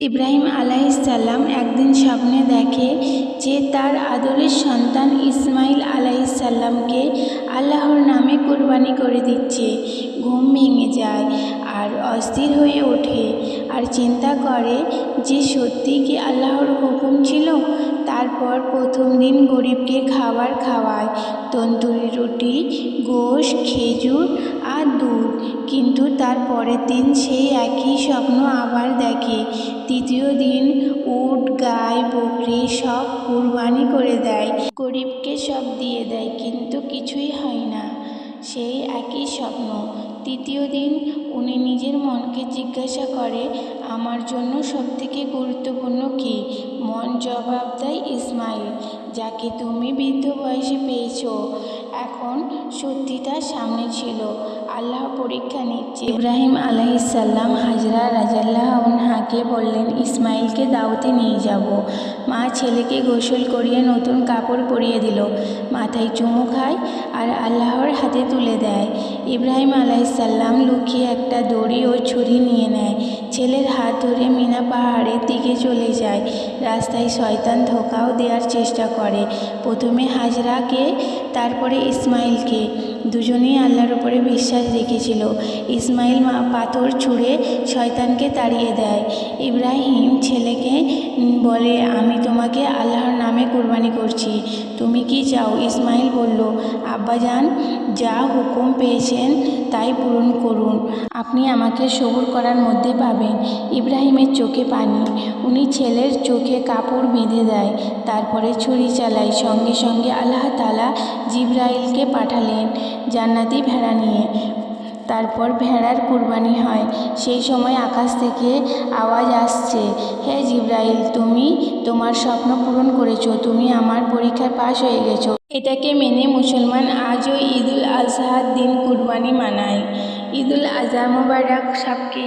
ইব্রাহিম আলাইহিসসালাম একদিন স্বপ্নে দেখে যে তার আদরের সন্তান ইসমাইল আলাইহিসসালামকে আল্লাহর নামে কুরবানি করে দিচ্ছে। ঘুম ভেঙে যায় আর অস্থির হয়ে ওঠে আর চিন্তা করে যে সত্যি কি আল্লাহর হুকুম ছিল। তারপর প্রথম দিন গরিবকে খাবার খাওয়ায়, তন্দুরি রুটি, গোশ, খেজুর আর দুধ। কিন্তু তার পরের দিন সেই একই স্বপ্ন আবার দেখে। তৃতীয় দিন উট, গাই, বকরি সব কুরবানি করে দেয়, গরিবকে সব দিয়ে দেয়, কিন্তু কিছুই হয় না, সেই একই স্বপ্ন। তৃতীয় দিন উনি নিজের মনকে জিজ্ঞাসা করে, আমার জন্য সবথেকে গুরুত্বপূর্ণ কী? মন জবাব দেয়, ইসমাইল, যাকে তুমি বৃদ্ধ বয়সে পেয়েছো। এখন সত্যিটা সামনে ছিল, আল্লাহ পরীক্ষা নিচ্ছে। ইব্রাহিম আলাইহিসসালাম হাজরা রাদিয়াল্লাহু আনহাকে বললেন, ইসমাইলকে দাওয়াতে নিয়ে যাব। মা ছেলেকে গোসল করিয়ে নতুন কাপড় পরিয়ে দিল, মাথায় চুমু খায় আর আল্লাহর হাতে তুলে দেয়। ইব্রাহিম আলাইহিসসালাম লুকিয়ে একটা দড়ি ও ছুরি নিয়ে নেয়। ছেলের হাত ধরে মিনা পাহাড়ের দিকে চলে যায়। রাস্তায় শয়তান ধোঁকাও দেওয়ার চেষ্টা করে, প্রথমে হাজরাকে, তারপরে ইসমাইলকে। দুজনেই আল্লাহর উপরে বিশ্বাস রেখেছিল। ইসমাইল পাথর ছুঁড়ে শয়তানকে তাড়িয়ে দেয়। ইব্রাহিম ছেলেকে বলে, আমি তোমাকে আল্লাহর নামে কুরবানি করছি, তুমি কি চাও? ইসমাইল বলল, আব্বাজান, যা হুকুম পেয়েছেন তাই পূরণ করুন, আপনি আমাকে সবুর করার মধ্যে পাবেন। ইব্রাহিমের চোখে পানি, উনি ছেলের চোখে কাপড় বেঁধে দেয়, তারপরে ছুরি চালায়। সঙ্গে সঙ্গে আল্লাহ তাআলা জিবরাইলকে পাঠালেন জান্নাতি ভেড়া নিয়ে। তারপর ভেড়ার কুরবানি হয়। সেই সময় আকাশ থেকে আওয়াজ আসছে, হে জিবরাইল, তুমি তোমার স্বপ্ন পূরণ করেছো, তুমি আমার পরীক্ষায় পাশ হয়ে গেছো। এটাকে মেনে মুসলমান আজও ঈদুল আজহার দিন কুরবানি মানায়। ঈদুল আজহা মোবারক সবকে।